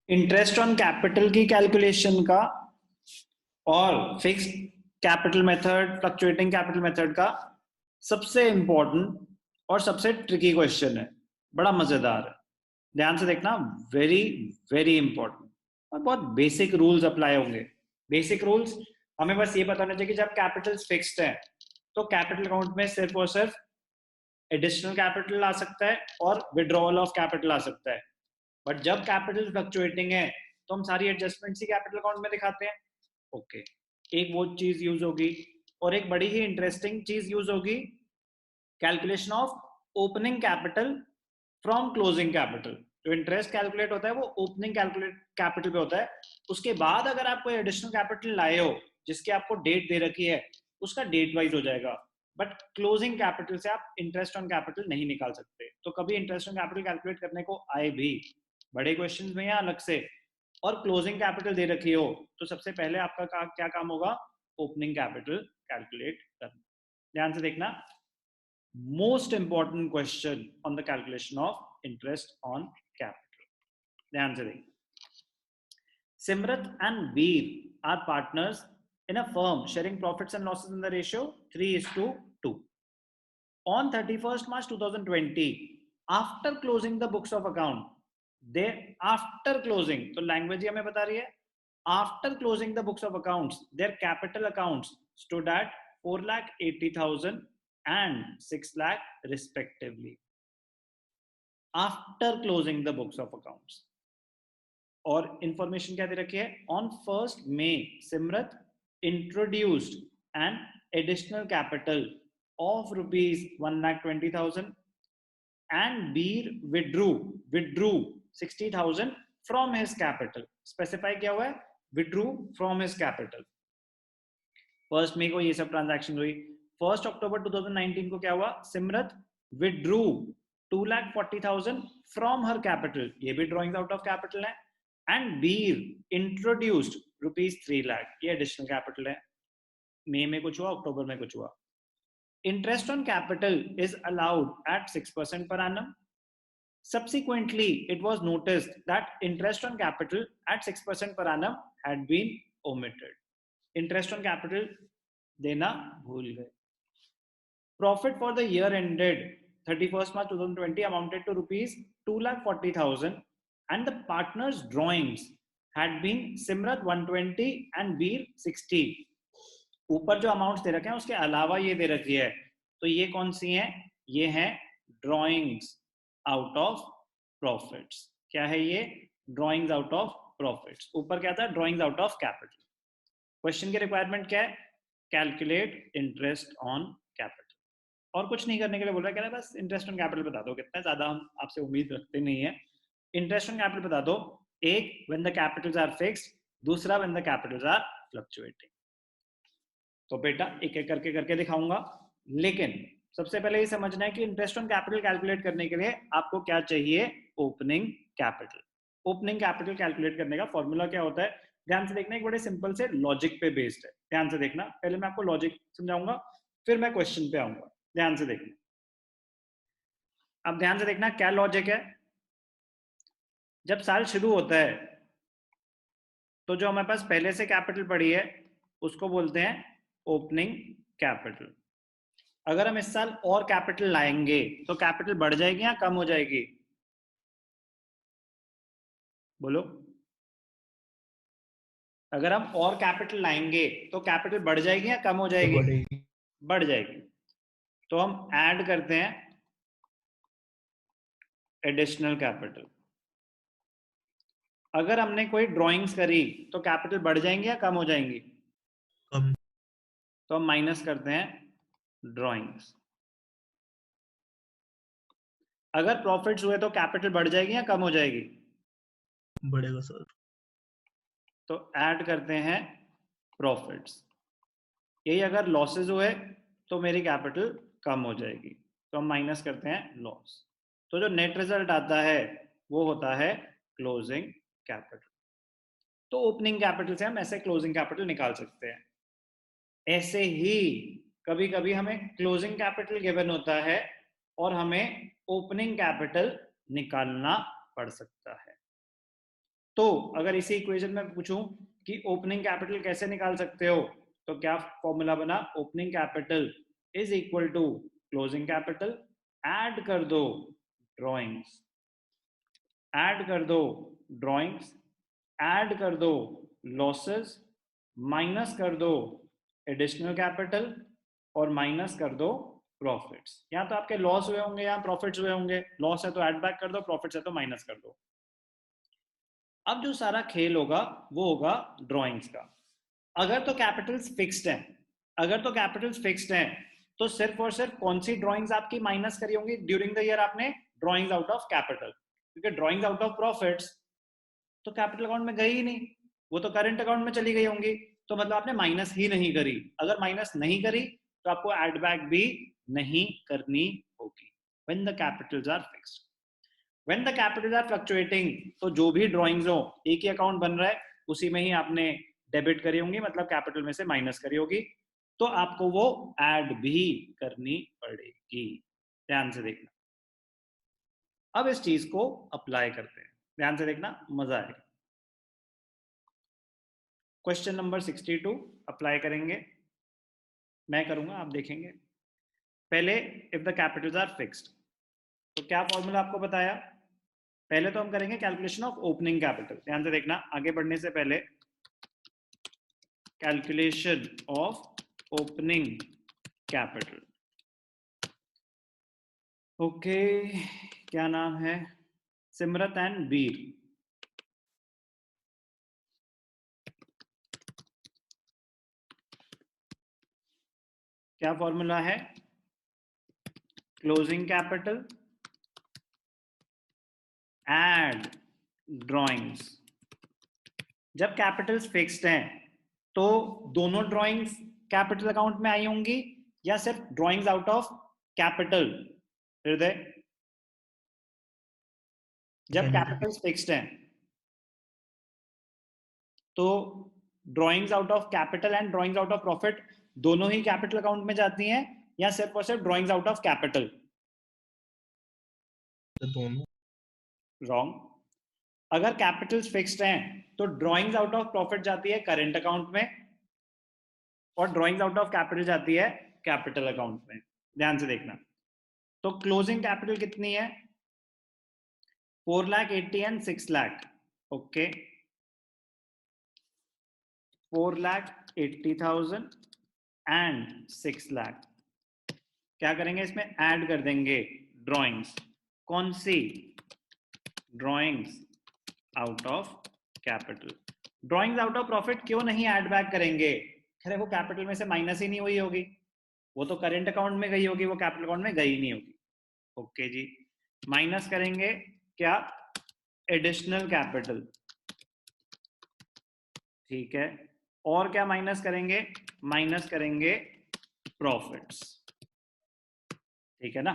Interest on capital की calculation का और fixed capital method, fluctuating capital method का सबसे इंपॉर्टेंट और सबसे ट्रिकी क्वेश्चन है। बड़ा मजेदार है, ध्यान से देखना, वेरी वेरी इंपॉर्टेंट। और बहुत बेसिक रूल्स अप्लाई होंगे। बेसिक रूल्स हमें बस ये पता होना चाहिए कि जब कैपिटल फिक्स्ड है तो कैपिटल अकाउंट में सिर्फ और सिर्फ एडिशनल कैपिटल आ सकता है और विड्रॉवल ऑफ कैपिटल आ सकता है। बट जब कैपिटल फ्लक्चुएटिंग है तो हम सारी एडजस्टमेंट्स ही कैपिटल अकाउंट में दिखाते हैं। ओके, एक वो चीज यूज होगी और एक बड़ी ही इंटरेस्टिंग चीज यूज होगी, calculation of opening capital from closing capital. जो इंटरेस्ट कैलकुलेट होता है वो ओपनिंग कैपिटल पे होता है। उसके बाद अगर आप कोई एडिशनल कैपिटल लाए हो जिसकी आपको डेट दे रखी है, उसका डेट वाइज हो जाएगा। बट क्लोजिंग कैपिटल से आप इंटरेस्ट ऑन कैपिटल नहीं निकाल सकते। तो कभी इंटरेस्ट ऑन कैपिटल कैलकुलेट करने को आए भी बड़े क्वेश्चंस में या अलग से और क्लोजिंग कैपिटल दे रखी हो, तो सबसे पहले आपका क्या काम होगा, ओपनिंग कैपिटल कैलकुलेट करना। ध्यान से देखना, most important question on the calculation of interest on capital. ध्यान से देखना, Simrat and Veer are partners in a firm sharing profits and losses in the ratio 3:2. On 31st March 2020, after closing the books of account, they after closing, तो language ही हमें बता रही है, after closing the books of accounts, their capital accounts stood at 4,80,000 and 6 lakh respectively. After closing the books of accounts. और information क्या दे रखी है, on 1st May Simrat introduced an additional capital of rupees 1,20,000 and Bir withdrew 60,000 from his capital. Specify किया हुआ है, withdrew from his capital. 1st May को ये सब ट्रांजैक्शन हुई। 1st October 2019 को क्या हुआ, Simrat withdrew 2,40,000 from her capital, ये भी ड्रॉइंग आउट ऑफ कैपिटल है। And Bir introduced rupees 3 lakh, ये एडिशनल कैपिटल है। मई में कुछ हुआ, अक्टूबर में कुछ हुआ। Interest on capital is allowed at 6% per annum. Subsequently, it was noticed that interest on capital at 6% per annum had been omitted. Interest on capital देना भूल गए। Profit for the year ended 31st March 2020 amounted to rupees 2,40,000 and the partners' drawings had been Simrat 120 and Veer 60. ऊपर जो amounts दे रखे हैं उसके अलावा ये दे रखी है, तो ये कौन सी हैं, ये हैं ड्रॉइंग्स आउट ऑफ प्रॉफिट्स। क्या है ये, ड्रॉइंग्स आउट ऑफ प्रॉफिट्स। ऊपर क्या था, drawings out of capital. Question की रिक्वायरमेंट क्या है, कैलकुलेट इंटरेस्ट ऑन कैपिटल। और कुछ नहीं करने के लिए बोल रहा है, कह रहा है बस इंटरेस्ट ऑन कैपिटल बता दो, कितना ज्यादा हम आपसे उम्मीद रखते नहीं है। इंटरेस्ट ऑन कैपिटल बता दो, एक when the capitals are fixed, दूसरा when the capitals are fluctuating. तो बेटा एक एक करके दिखाऊंगा, लेकिन सबसे पहले ये समझना है कि इंटरेस्ट ऑन कैपिटल कैलकुलेट करने के लिए आपको क्या चाहिए, opening capital. Opening capital calculate करने का फॉर्मूला क्या होता है, ध्यान से देखना, एक बड़े सिंपल से लॉजिक पे बेस्ड है। ध्यान से देखना, पहले मैं आपको लॉजिक समझाऊंगा, फिर मैं क्वेश्चन पे आऊंगा। ध्यान से देखना, अब ध्यान से देखना क्या लॉजिक है। जब साल शुरू होता है तो जो हमारे पास पहले से कैपिटल पड़ी है उसको बोलते हैं ओपनिंग कैपिटल। अगर हम इस साल और कैपिटल लाएंगे तो कैपिटल बढ़ जाएगी या कम हो जाएगी, बोलो। अगर हम और कैपिटल लाएंगे तो कैपिटल बढ़ जाएगी या कम हो जाएगी, बढ़ जाएगी। तो हम ऐड करते हैं एडिशनल कैपिटल। अगर हमने कोई ड्राइंग्स करी तो कैपिटल बढ़ जाएंगे या कम हो जाएंगी, कम। तो हम माइनस करते हैं ड्राइंग्स। अगर प्रॉफिट्स हुए तो कैपिटल बढ़ जाएगी या कम हो जाएगी, बढ़ेगा सर। तो ऐड करते हैं प्रॉफिट्स। यही अगर लॉसेस हुए तो मेरी कैपिटल कम हो जाएगी, तो हम माइनस करते हैं लॉस। तो जो नेट रिजल्ट आता है वो होता है क्लोजिंग कैपिटल। तो ओपनिंग कैपिटल से हम ऐसे क्लोजिंग कैपिटल निकाल सकते हैं। ऐसे ही कभी कभी हमें क्लोजिंग कैपिटल गिवन होता है और हमें ओपनिंग कैपिटल निकालना पड़ सकता है। तो अगर इसी इक्वेशन में पूछूं कि ओपनिंग कैपिटल कैसे निकाल सकते हो, तो क्या फॉर्मूला बना, opening capital is equal to closing capital, add कर दो ड्रॉइंग्स, ऐड कर दो ड्रॉइंग्स, ऐड कर दो लॉसेस, माइनस कर दो एडिशनल कैपिटल और माइनस कर दो प्रॉफिट्स। या तो आपके लॉस हुए होंगे या प्रॉफिट्स हुए होंगे, लॉस है तो ऐड बैक कर दो, प्रॉफिट्स है तो माइनस कर दो। अब जो सारा खेल होगा वो होगा ड्राइंग्स का। अगर तो कैपिटल्स फिक्स्ड हैं, अगर तो कैपिटल्स फिक्स्ड हैं तो सिर्फ और सिर्फ कौन सी ड्राइंग्स आपकी माइनस करी होंगी ड्यूरिंग द ईयर, आपने ड्राइंग्स आउट ऑफ कैपिटल, क्योंकि ड्राइंग्स आउट ऑफ प्रॉफिट्स तो कैपिटल अकाउंट में गई ही नहीं, वो तो करंट अकाउंट में चली गई होंगी, तो मतलब आपने माइनस ही नहीं करी। अगर माइनस नहीं करी तो आपको एड बैक भी नहीं करनी होगी when the capitals are fixed. When the capitals are fluctuating तो जो भी ड्राइंग्स हो, एक ही अकाउंट बन रहा है उसी में ही आपने डेबिट करी होंगी, मतलब कैपिटल में से माइनस करी होगी, तो आपको वो ऐड भी करनी पड़ेगी। ध्यान से देखना। अब इस चीज को अप्लाई करते हैं, ध्यान से देखना, मजा आएगा। क्वेश्चन नंबर 62 अप्लाई करेंगे, मैं करूंगा, आप देखेंगे। पहले if the capitals are fixed, तो क्या फॉर्मूला आपको बताया, पहले तो हम करेंगे कैलकुलेशन ऑफ ओपनिंग कैपिटल। ध्यान से देखना, आगे बढ़ने से पहले calculation of opening capital. Okay, क्या नाम है, सिमरत एंड बीर। क्या फॉर्मूला है, क्लोजिंग कैपिटल एड ड्राइंग्स। जब कैपिटल्स फिक्स्ड हैं तो दोनों ड्राइंग्स कैपिटल अकाउंट में आई होंगी या सिर्फ ड्राइंग्स आउट ऑफ कैपिटल। हृदय, जब कैपिटल्स फिक्स्ड हैं तो drawings out of capital and drawings out of profit दोनों ही कैपिटल अकाउंट में जाती हैं या सिर्फ और सिर्फ ड्राइंग्स आउट ऑफ कैपिटल। दोनों। रॉन्ग। अगर कैपिटल्स फिक्स्ड हैं तो ड्राइंग्स आउट ऑफ प्रॉफिट जाती है करंट अकाउंट में और ड्राइंग्स आउट ऑफ कैपिटल जाती है कैपिटल अकाउंट में। ध्यान से देखना। तो क्लोजिंग कैपिटल कितनी है, 4,80,000 एंड 6,00,000। Okay, 4,80,000 and 6,00,000। क्या करेंगे, इसमें ऐड कर देंगे ड्राइंग्स। कौन सी, drawings out of capital. Drawings out of profit क्यों नहीं ऐड बैक करेंगे, अरे वो कैपिटल में से माइनस ही नहीं हुई होगी, वो तो करेंट अकाउंट में गई होगी, वो कैपिटल अकाउंट में गई नहीं होगी। ओके जी, माइनस करेंगे क्या, एडिशनल कैपिटल, ठीक है, और क्या माइनस करेंगे, माइनस करेंगे प्रॉफिट्स, ठीक है ना।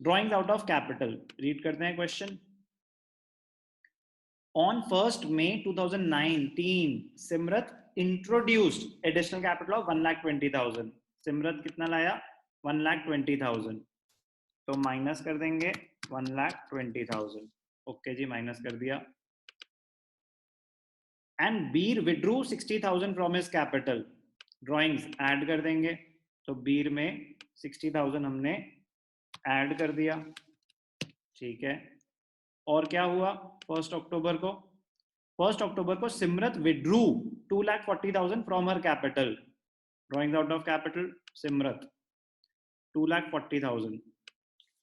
Drawings out of capital, read करते हैं question. On 1st May 2019, Simrat introduced additional capital of 1,20,000। Simrat कितना लाया, 1,20,000, तो माइनस कर देंगे 1,20,000। ओके जी, माइनस कर दिया। And Bir withdrew 60,000 from his capital, drawings add कर देंगे, तो बीर में 60,000 हमने ऐड कर दिया, ठीक है। और क्या हुआ, 1 अक्टूबर को, 1 अक्टूबर को Simrat withdrew 2,40,000 from her capital, drawings out of capital Simrat 2,40,000,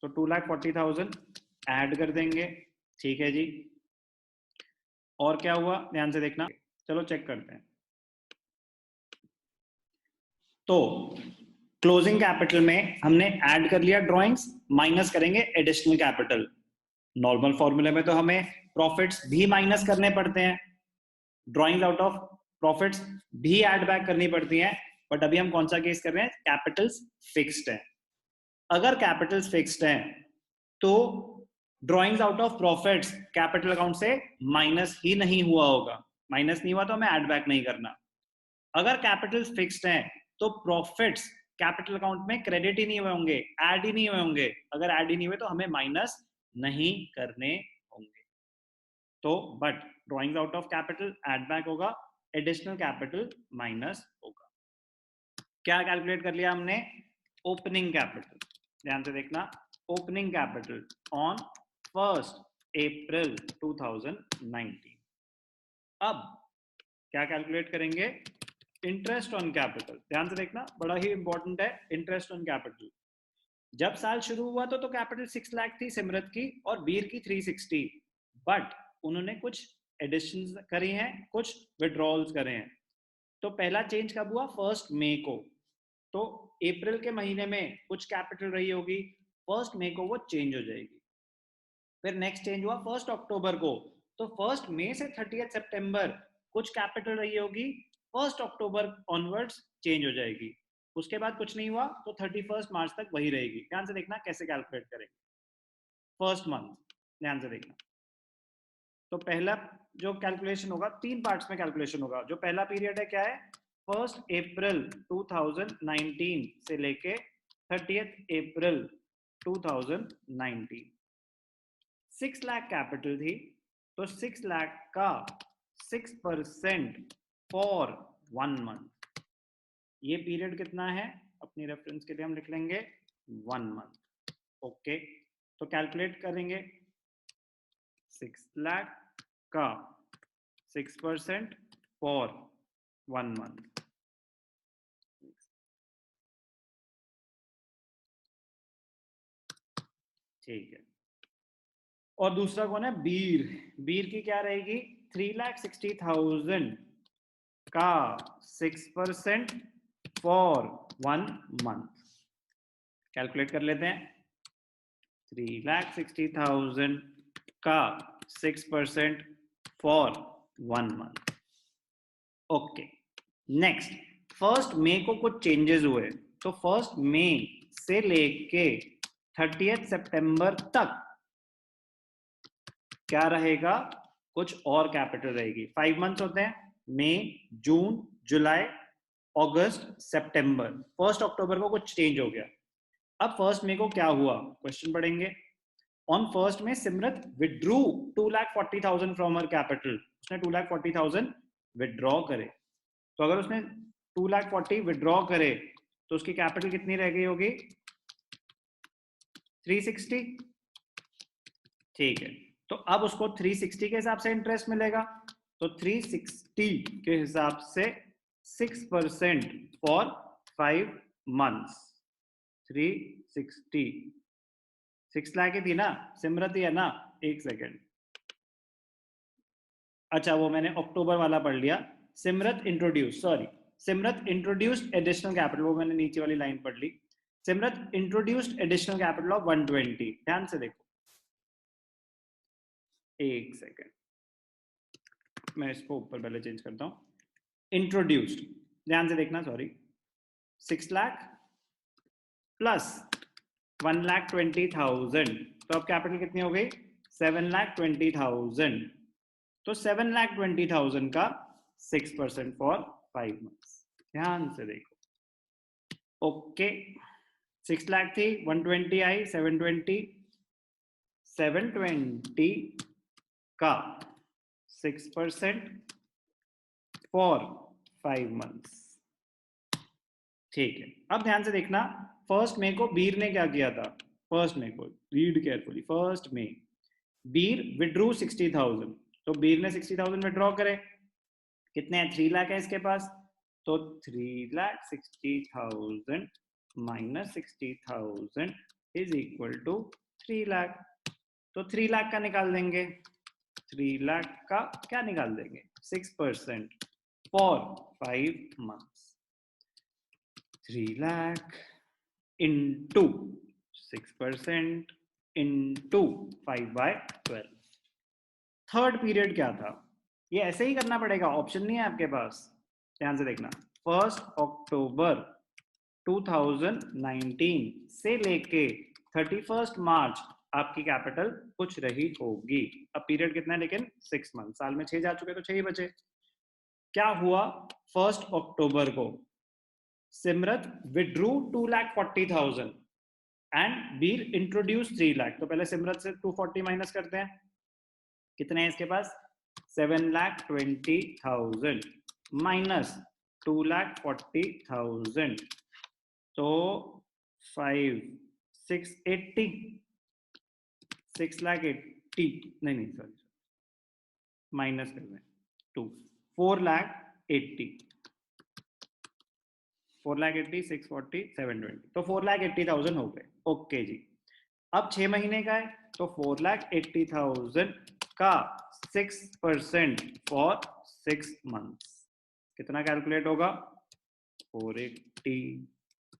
तो 2,40,000 ऐड कर देंगे, ठीक है जी। और क्या हुआ, ध्यान से देखना, चलो चेक करते हैं। तो क्लोजिंग कैपिटल में हमने ऐड कर लिया ड्राइंग्स, माइनस करेंगे एडिशनल कैपिटल। नॉर्मल फॉर्मूले में तो हमें प्रॉफिट्स भी माइनस करने पड़ते हैं, ड्राइंग्स आउट ऑफ प्रॉफिट्स भी ऐड बैक करनी पड़ती हैं, बट अभी हम कौन सा केस कर रहे हैं, कैपिटल्स फिक्स्ड है। अगर कैपिटल्स फिक्स्ड हैं तो drawings out of profits capital account से माइनस ही नहीं हुआ होगा, माइनस नहीं हुआ तो हमें ऐड बैक नहीं करना। अगर कैपिटल फिक्स्ड है तो प्रॉफिट्स कैपिटल अकाउंट में क्रेडिट ही नहीं हुए होंगे, ऐड ही नहीं हुए होंगे। अगर ऐड ही नहीं हुए तो हमें माइनस नहीं करने होंगे। तो but drawing out of capital add back होगा, एडिशनल कैपिटल माइनस होगा। क्या कैलकुलेट कर लिया हमने? Opening capital. ध्यान से देखना, ओपनिंग कैपिटल ऑन 1 अप्रैल 2019। अब क्या कैलकुलेट करेंगे? Interest on capital. ध्यान से देखना, बड़ा ही इंपॉर्टेंट है इंटरेस्ट ऑन कैपिटल। जब साल शुरू हुआ तो कैपिटल 6 लाख थी सिमरत की और बीर की 360, बट उन्होंने कुछ एडिशंस करी हैं, कुछ विड्रॉल्स करे हैं। तो पहला चेंज कब हुआ? 1 मई को। तो अप्रैल के महीने में कुछ कैपिटल रही होगी, 1 मई को वो चेंज हो जाएगी। फिर नेक्स्ट चेंज हुआ 1 अक्टूबर को, तो 1 मई से 30 सितंबर कुछ कैपिटल रही होगी, 1 अक्टूबर ऑनवर्ड्स चेंज हो जाएगी। उसके बाद कुछ नहीं हुआ तो 31 मार्च तक वही रहेगी। ध्यान से देखना कैसे कैलकुलेट करेंगे फर्स्ट मंथ। ध्यान से देखना, तो पहला जो कैलकुलेशन होगा 3 पार्ट्स में कैलकुलेशन होगा। जो पहला पीरियड है क्या है? 1 अप्रैल 2019 से लेके 30 अप्रैल 2019। 6 लाख कैपिटल थी तो 6 लाख का 6% फॉर 1 मंथ। ये पीरियड कितना है? अपनी रेफरेंस के लिए हम लिख लेंगे 1 मंथ। ओके, तो कैलकुलेट करेंगे 6 लाख का 6% फॉर 1 मंथ। ठीक है। और दूसरा कौन है? बीर। बीर की क्या रहेगी? 3,60,000 का 6% फॉर 1 मंथ। कैलकुलेट कर लेते हैं। 3,60,000 का 6% फॉर 1 मंथ। ओके, नेक्स्ट 1 मई को कुछ चेंजेस हुए, तो 1 मई से लेके 30 सितंबर तक क्या रहेगा? कुछ और कैपिटल रहेगी। 5 मंथ्स होते हैं, मई, जून, जुलाई, अगस्त, सितंबर। 1 अक्टूबर को कुछ चेंज हो गया। अब 1 मई को क्या हुआ? क्वेश्चन पढ़ेंगे। On 1 May Simrat withdrew 2,40,000 from her capital. उसने 2,40,000 विड्रॉ करे। तो अगर उसने 2,40,000 विड्रॉ करे तो उसकी कैपिटल कितनी रह गई होगी? 360। ठीक है, तो अब उसको 360 के हिसाब से इंटरेस्ट मिलेगा, तो 360 के हिसाब से 6% फॉर 5 मंथ्स। 360 6 लाख की थी ना सिमरत, ही है ना? एक सेकेंड, अच्छा वो मैंने अक्टूबर वाला पढ़ लिया। Simrat introduce, sorry, Simrat introduced additional capital, वो मैंने नीचे वाली लाइन पढ़ ली। Simrat introduced additional capital of 120। ध्यान से देखो, एक सेकेंड, मैं इसको ऊपर पहले चेंज करता हूं। इंट्रोड्यूस्ड, ध्यान से देखना, सॉरी, 6 लाख प्लस 1,20,000, तो अब कैपिटल कितनी हो गई? 7,20,000। तो 7,20,000 का 6% फॉर 5 मंथ्स। ध्यान से देखो, ओके। 6 लाख थी, 120 आई, 720 का 6% फॉर 5 मंथ्स। ठीक है, अब ध्यान से देखना, 1 मई को बीर ने क्या किया था? 1 मई को, रीड केयरफुली, 1 मई बीर विड्रू 60,000। तो बीर ने 60,000 विड्रॉ करे। कितने हैं? 3 लाख है इसके पास, तो 3,60,000 minus 60,000 is equal to 3 lakh. तो 3 लाख का निकाल देंगे। 3 लाख का क्या निकाल देंगे? 6% for 5 months. 3 lakh into 6% into 5/12। Third period क्या था? ये ऐसे ही करना पड़ेगा, ऑप्शन नहीं है आपके पास। ध्यान से देखना, 1 अक्टूबर 2019 से लेके 31 मार्च आपकी कैपिटल कुछ रही होगी। अब पीरियड कितना है लेकिन? 6 मंथ। साल में 6 जा चुके तो 6 ही बचे। क्या हुआ 1 अक्टूबर को? Simrat withdrew 2,40,000 and Bir introduce 3 lakh. तो पहले सिमरत से 240 माइनस करते हैं, कितने हैं इसके पास? 7,20,000 माइनस 2,40,000, तो 680 6,80 नहीं सॉरी माइनस कर रहे हैं 2 4,80 4,80 640 720, तो 4,80,000 हो गए। ओके जी, अब 6 महीने का है तो 4,80,000 का 6% फॉर 6 मंथ्स कितना कैलकुलेट होगा? 480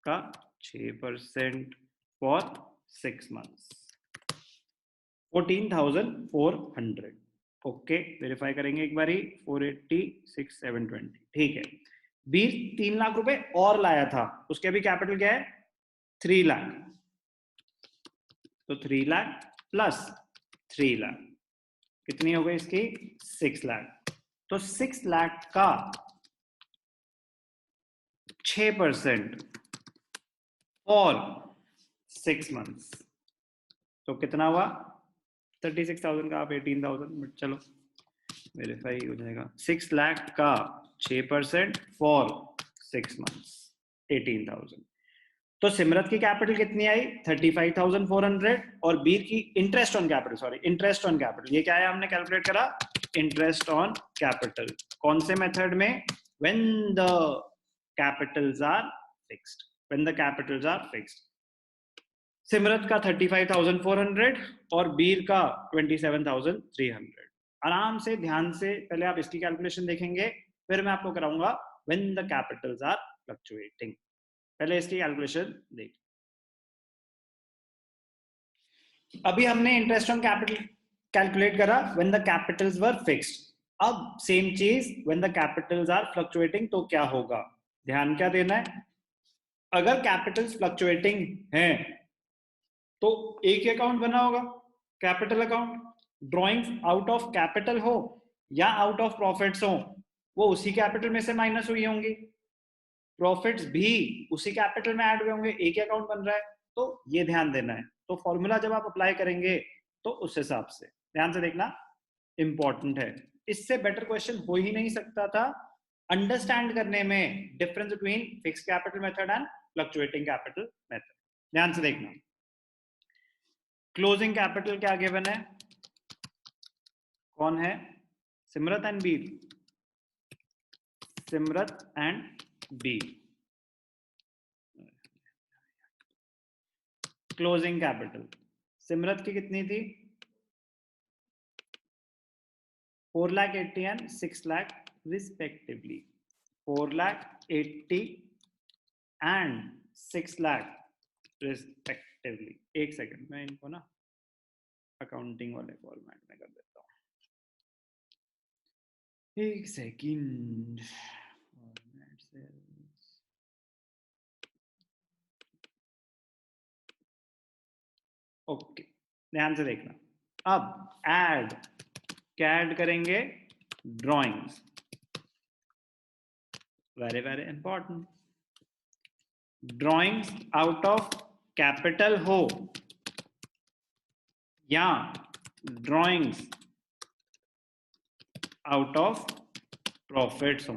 का 6% फॉर 6 मंथ्स 14,400। ओके, वेरीफाई करेंगे एक बारी। 480 6 720, ठीक है। बीर 3 लाख रुपए और लाया था, उसके अभी कैपिटल क्या है? 3 लाख, तो 3 लाख प्लस 3 लाख कितनी हो गई इसकी? 6 लाख। तो 6 लाख का 6% और 6 मंथ्स तो कितना हुआ? 36,000 का आप 18,000, बट चलो वेरीफाई हो जाएगा। 6 लाख का 6% फॉर 6 मंथ्स 18,000। तो सिमरत की कैपिटल कितनी आई? 35,400 और बीर की interest on capital, sorry interest on capital, ये क्या है हमने कैलकुलेट करा? Interest on capital. कौन से मेथड में? When the capitals are fixed, when the capitals are fixed. Simrat का 35,400 और बीर का 27,300। आराम से ध्यान से पहले आप इसकी कैलकुलेशन देखेंगे, फिर मैं आपको कराऊंगा when the capitals are fluctuating. पहले इसकी कैलकुलेशन देख। अभी हमने इंटरेस्ट ऑन कैपिटल कैलकुलेट करा when the capitals were fixed. अब सेम चीज when the capitals are fluctuating तो क्या होगा? ध्यान क्या देना है? अगर कैपिटल्स फ्लक्चुएटिंग हैं तो एक ही अकाउंट बना होगा, capital account. Drawings out of capital हो या आउट ऑफ प्रॉफिट्स हो, वो उसी कैपिटल में से माइनस हुई होंगी। प्रॉफिट्स भी उसी कैपिटल में ऐड हुए होंगे, एक ही अकाउंट बन रहा है, तो ये ध्यान देना है। तो फॉर्मूला जब आप अप्लाई करेंगे तो उस हिसाब से ध्यान से देखना, इंपॉर्टेंट है। इससे बेटर क्वेश्चन हो ही नहीं सकता था अंडरस्टैंड करने में difference between fix capital method and fluctuating capital method. ध्यान से देखना, क्लोजिंग कैपिटल क्या गिवन है? कौन है? Simrat and Bir, Simrat and Bir. Closing capital Simrat की कितनी थी? 4,80,000 and 6 lakh respectively. 4,80,000 and 6 lakh respectively. एक सेकंड, मैं इनको ना अकाउंटिंग वाले फॉर्मेट में कर देता हूँ, एक सेकंड। ओके, ध्यान से देखना। अब ऐड क्या ऐड करेंगे? Drawings, very very important. Drawings out of capital हो या ड्राइंग्स आउट ऑफ प्रॉफिट्स हो।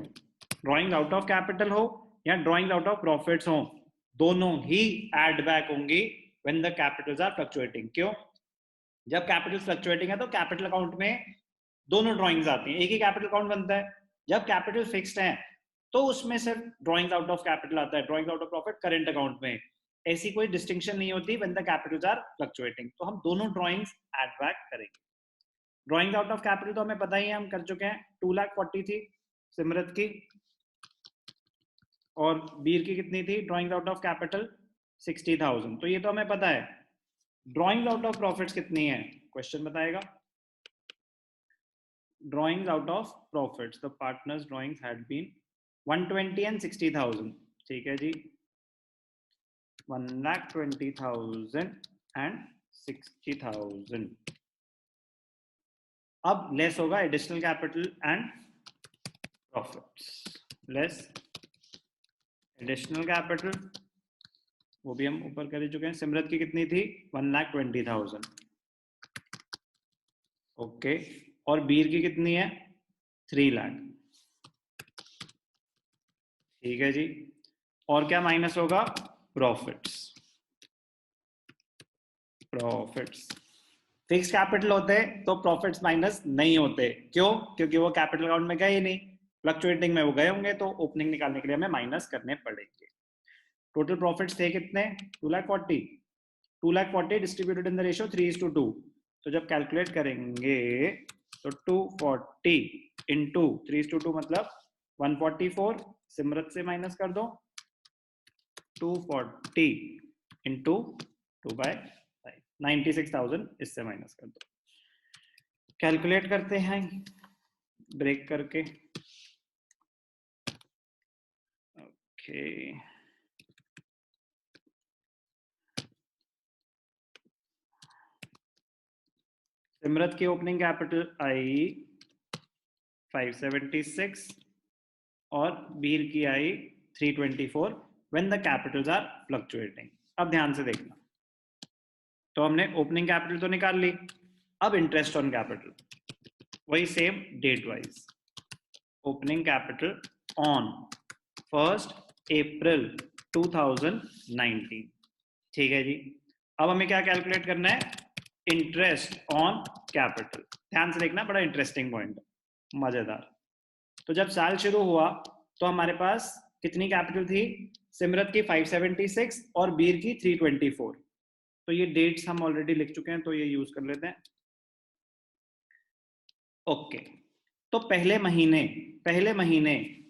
ड्राइंग आउट ऑफ कैपिटल हो या ड्राइंग आउट ऑफ प्रॉफिट्स हो, दोनों ही एड बैक होंगी when the capitals are fluctuating. क्यों? जब कैपिटल फ्लक्चुएटिंग है तो कैपिटल अकाउंट में दोनों ड्राइंग्स आती हैं, एक ही कैपिटल अकाउंट बनता है। जब कैपिटल फिक्स्ड है तो उसमें सिर्फ ड्राइंग्स आउट ऑफ कैपिटल आता है, drawings out of profit current account में। ऐसी कोई डिस्टिंक्शन नहीं होती when the capitals are fluctuating, तो हम दोनों ड्राइंग्स एड बैक करेंगे। ड्राइंग्स आउट ऑफ कैपिटल तो हमें पता ही है, हम कर चुके हैं। 2,40,000 थी सिमरत की, और बीर की कितनी थी ड्राइंग्स आउट ऑफ कैपिटल? 60,000, तो ये तो हमें पता है। ड्राइंग्स आउट ऑफ प्रॉफिट्स कितनी है? क्वेश्चन बताएगा। Drawings out of profits, the partners drawings had been 120 and 60,000, ठीक है जी। 1,20,000 एंड 60,000। अब लेस होगा additional capital and profits less additional capital, वो भी हम ऊपर कर चुके हैं। सिमरत की कितनी थी? 1,20,000। ओके, और बीर की कितनी है? 3 लाख। ठीक है जी, और क्या माइनस होगा? प्रॉफिट्स। प्रॉफिट्स फिक्स कैपिटल होते तो प्रॉफिट्स माइनस नहीं होते। क्यों? क्योंकि वो कैपिटल अकाउंट में गए ही नहीं, फ्लक्चुएटिंग में वो गए होंगे, तो ओपनिंग निकालने के लिए हमें माइनस करने पड़ेंगे। टोटल प्रॉफिट्स थे कितने? 2,40,000। 2,40,000 डिस्ट्रीब्यूटेड इन द रेशियो 3:2। तो जब कैलकुलेट करेंगे तो 240 इंटू 3:2 मतलब 144। सिमरत से माइनस कर दो। 240 इंटू 2/5, 96,000 इससे माइनस कर दो। कैलकुलेट करते हैं ब्रेक करके। ओके, सिमरत की ओपनिंग कैपिटल आई 576 और बीर की आई 324 when the capitals are fluctuating. अब ध्यान से देखना, तो हमने ओपनिंग कैपिटल तो निकाल ली, अब इंटरेस्ट ऑन कैपिटल वही same date wise. Opening capital on 1 April 2019। ठीक है जी, अब हमें क्या कैलकुलेट करना है? Interest on capital. ध्यान से देखना, बड़ा इंटरेस्टिंग पॉइंट, मजेदार। तो जब साल शुरू हुआ तो हमारे पास कितनी कैपिटल थी? सिमरत की 576 और बीर की 324। तो ये डेट्स हम ऑलरेडी लिख चुके हैं, तो ये यूज कर लेते हैं। ओके, तो पहले महीने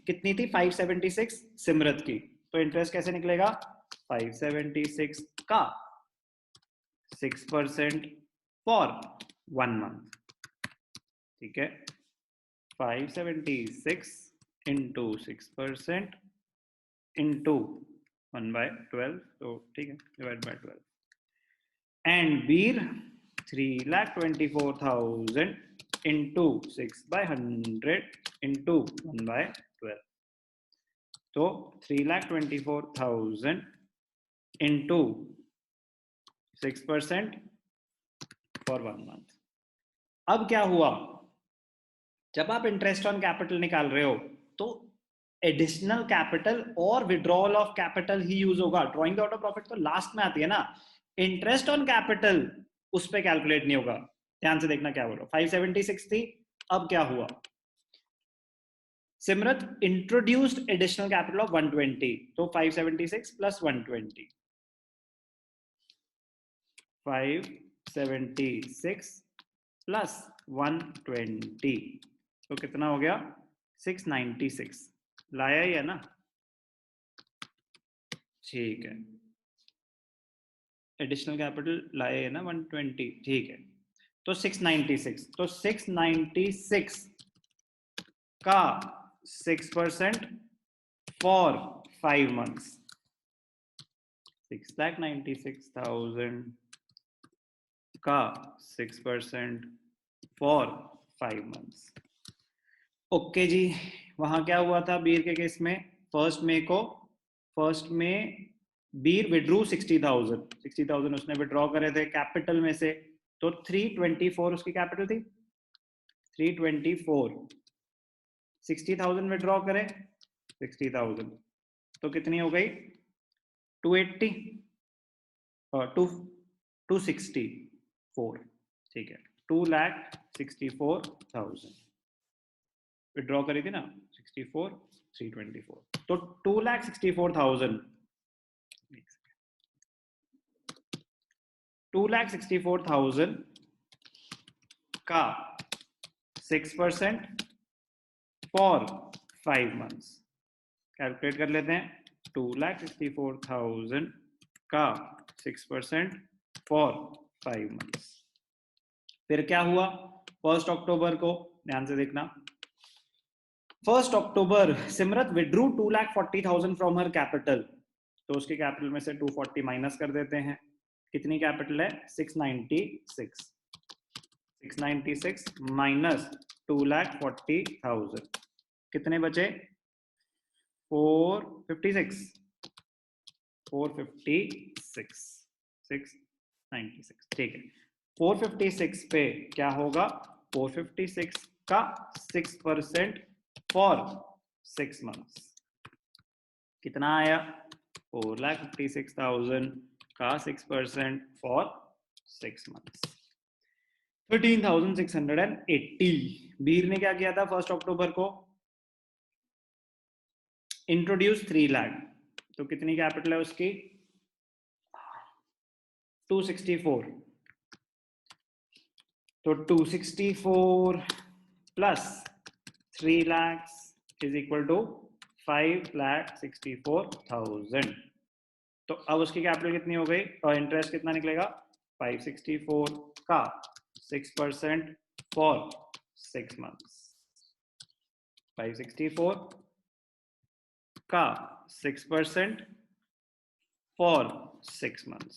कितनी थी? 576 सिमरत की। तो इंटरेस्ट कैसे निकलेगा? 576 का 6% फॉर 1 मंथ। ठीक है, 576 इंटू 6% इंटू 1/12, तो ठीक है, divide by 12। And Bir 3,24,000 into 6/100 into 1/12। तो 3,24,000 इंटू 6% फॉर 1 मंथ। अब क्या हुआ? जब आप इंटरेस्ट ऑन कैपिटल निकाल रहे हो तो एडिशनल कैपिटल और withdrawal of capital he use होगा। ड्रॉइंग आउट ऑफ प्रॉफिट तो लास्ट में आती है ना, इंटरेस्ट ऑन कैपिटल उस पर कैलकुलेट नहीं होगा। ध्यान से देखना क्या बोल रहा हूं। 576 थी, अब क्या हुआ? Simrat introduced additional capital of 120, तो 576 प्लस 120, 576 प्लस 120, तो कितना हो गया? 696। लाया ही है ना? ठीक है, एडिशनल कैपिटल लाया है ना 120। ठीक है, तो 696, तो 696 का 6% फॉर 5 मंथ्स, 6,96,000 का 6% फॉर 5 मंथ्स। ओके जी, वहां क्या हुआ था बीर के केस में? 1 मई बीर विड्रू 60,000 उसने विड्रॉ करे थे कैपिटल में से, तो 324 उसकी कैपिटल थी। 324, 60,000 विड्रॉ करे, 60,000 तो कितनी हो गई? 280 और 264। ठीक है, 2,64,000 विड्रॉ करी थी ना, 64 324, तो 2,64,000 2,64,000 का 6% फॉर 5 मंथ्स। कैलकुलेट कर लेते हैं। 2,64,000 का 6% फॉर 5 मंथ्स। फिर क्या हुआ? 1 अक्टूबर को, ध्यान से देखना, 1 अक्टूबर Simrat withdrew 2,40,000 from her capital, तो उसके कैपिटल में से 240 माइनस कर देते हैं। कितनी कैपिटल है? 696। 696 माइनस 2,40,000, कितने बचे? 456 696, ठीक है। 456 पे क्या होगा? 456 का 6% फॉर 6 months कितना आया? 4,56,000 का 6% फॉर 6 months 13,680। बीर ने क्या किया था 1 अक्टूबर को? इंट्रोड्यूस 3 लाख। तो कितनी कैपिटल है उसकी? 264। तो 264 plus 3 lakhs is equal to 5,64,000। तो अब उसकी कैपिटल कितनी हो गई और इंटरेस्ट कितना निकलेगा? 564 का 6% फॉर 6 months 564 का 6% फॉर 6 months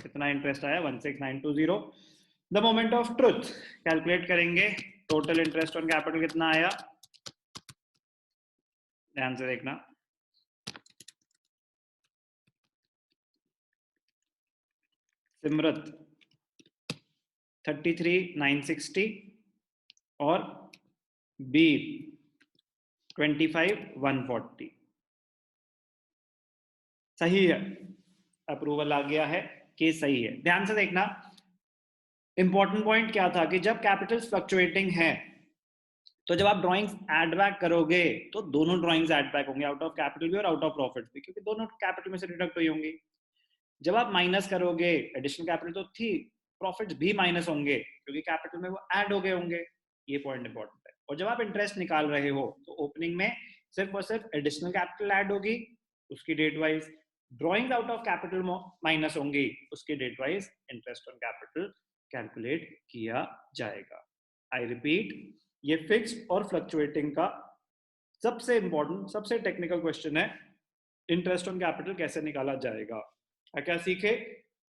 कितना इंटरेस्ट आया? 16920। The moment of truth calculate करेंगे। टोटल इंटरेस्ट ऑन कैपिटल कितना आया? ध्यान से देखना। सिमरत 33,960 और बीर 25,140। सही है, अप्रूवल आ गया है कि सही है। ध्यान से देखना, इंपॉर्टेंट पॉइंट क्या था कि जब कैपिटल फ्लक्चुएटिंग है तो जब आप ड्राइंग्स ऐड बैक करोगे तो दोनों ड्राइंग्स ऐड बैक होंगे, आउट ऑफ कैपिटल भी और आउट ऑफ प्रॉफिट भी, क्योंकि दोनों कैपिटल में से डिडक्ट हुई होंगी। जब आप माइनस करोगे एडिशनल कैपिटल तो थी, प्रॉफिट्स भी माइनस होंगे क्योंकि कैपिटल में वो ऐड हो गए होंगे। ये पॉइंट इंपॉर्टेंट है। और जब आप इंटरेस्ट निकाल रहे हो तो ओपनिंग में सिर्फ और सिर्फ एडिशनल कैपिटल ऐड होगी, उसकी date wise drawing out of capital minus होंगी, उसकी date wise interest on capital calculate किया जाएगा। आई रिपीट, ये फिक्स्ड और फ्लक्चुएटिंग का सबसे इंपॉर्टेंट, सबसे टेक्निकल क्वेश्चन है, इंटरेस्ट ऑन कैपिटल कैसे निकाला जाएगा। क्या सीखे?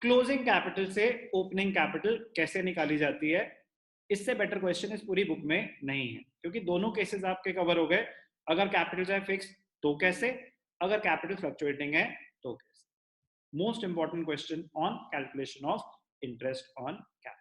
क्लोजिंग कैपिटल से ओपनिंग कैपिटल कैसे निकाली जाती है। इससे बेटर क्वेश्चन इस पूरी बुक में नहीं है, क्योंकि दोनों केसेस आपके कवर हो गए। अगर कैपिटल है फिक्स तो कैसे, अगर कैपिटल फ्लक्चुएटिंग है तो कैसे। Most important question on calculation of interest on capital.